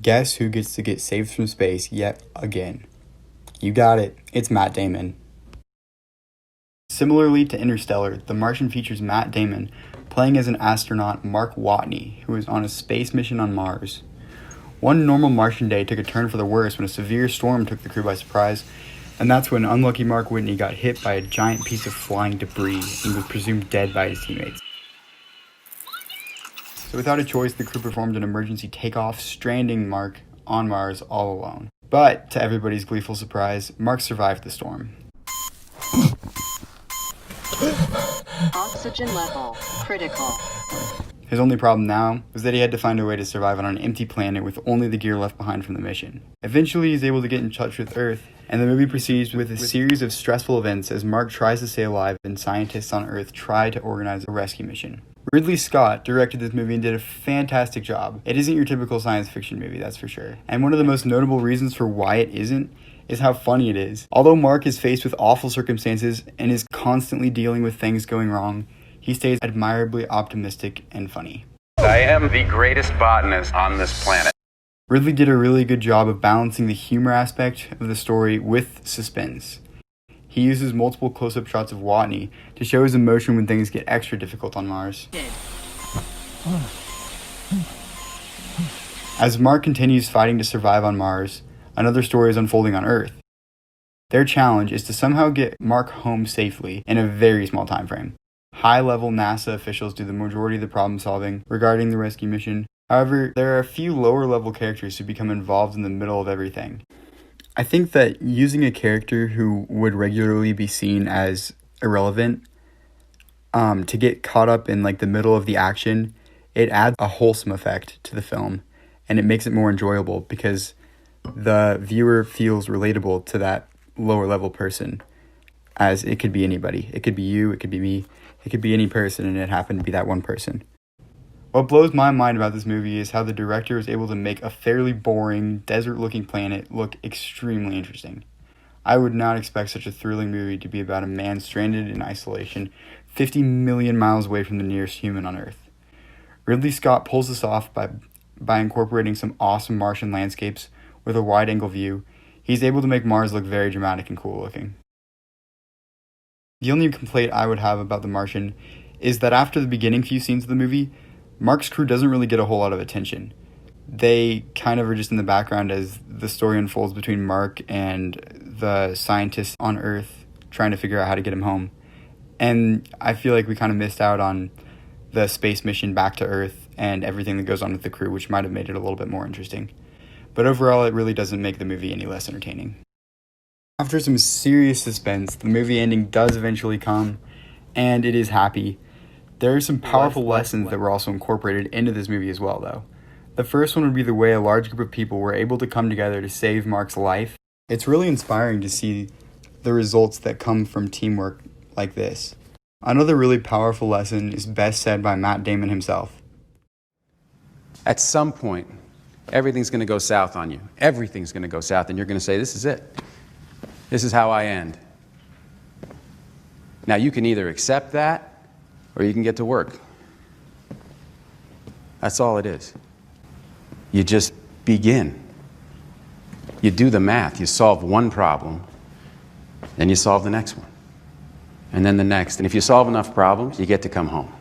Guess who gets to get saved from space yet again? You got it, it's Matt Damon. Similarly to Interstellar, The Martian features Matt Damon playing as an astronaut Mark Watney, who is on a space mission on Mars. One normal Martian day took a turn for the worse when a severe storm took the crew by surprise, and that's when unlucky Mark Whitney got hit by a giant piece of flying debris and was presumed dead by his teammates. So without a choice, the crew performed an emergency takeoff, stranding Mark on Mars all alone. But, to everybody's gleeful surprise, Mark survived the storm. Oxygen level critical. His only problem now was that he had to find a way to survive on an empty planet with only the gear left behind from the mission. Eventually, he's able to get in touch with Earth, and the movie proceeds with a series of stressful events as Mark tries to stay alive and scientists on Earth try to organize a rescue mission. Ridley Scott directed this movie and did a fantastic job. It isn't your typical science fiction movie, that's for sure. And one of the most notable reasons for why it isn't is how funny it is. Although Mark is faced with awful circumstances and is constantly dealing with things going wrong, he stays admirably optimistic and funny. I am the greatest botanist on this planet. Ridley did a really good job of balancing the humor aspect of the story with suspense. He uses multiple close-up shots of Watney to show his emotion when things get extra difficult on Mars. As Mark continues fighting to survive on Mars, another story is unfolding on Earth. Their challenge is to somehow get Mark home safely in a very small time frame. High-level NASA officials do the majority of the problem-solving regarding the rescue mission. However, there are a few lower-level characters who become involved in the middle of everything. I think that using a character who would regularly be seen as irrelevant to get caught up in like the middle of the action, it adds a wholesome effect to the film, and it makes it more enjoyable because the viewer feels relatable to that lower-level person, as it could be anybody. It could be you, it could be me, it could be any person, and it happened to be that one person. What blows my mind about this movie is how the director was able to make a fairly boring, desert-looking planet look extremely interesting. I would not expect such a thrilling movie to be about a man stranded in isolation 50 million miles away from the nearest human on Earth. Ridley Scott pulls this off by incorporating some awesome Martian landscapes with a wide-angle view. He's able to make Mars look very dramatic and cool-looking. The only complaint I would have about The Martian is that after the beginning few scenes of the movie, Mark's crew doesn't really get a whole lot of attention. They kind of are just in the background as the story unfolds between Mark and the scientists on Earth trying to figure out how to get him home. And I feel like we kind of missed out on the space mission back to Earth and everything that goes on with the crew, which might have made it a little bit more interesting. But overall, it really doesn't make the movie any less entertaining. After some serious suspense, the movie ending does eventually come, and it is happy. There are some powerful lessons that were also incorporated into this movie as well, though. The first one would be the way a large group of people were able to come together to save Mark's life. It's really inspiring to see the results that come from teamwork like this. Another really powerful lesson is best said by Matt Damon himself. At some point, everything's going to go south on you. Everything's going to go south, and you're going to say, this is it. This is how I end. Now, you can either accept that, or you can get to work. That's all it is. You just begin. You do the math. You solve one problem, then you solve the next one, and then the next. And if you solve enough problems, you get to come home.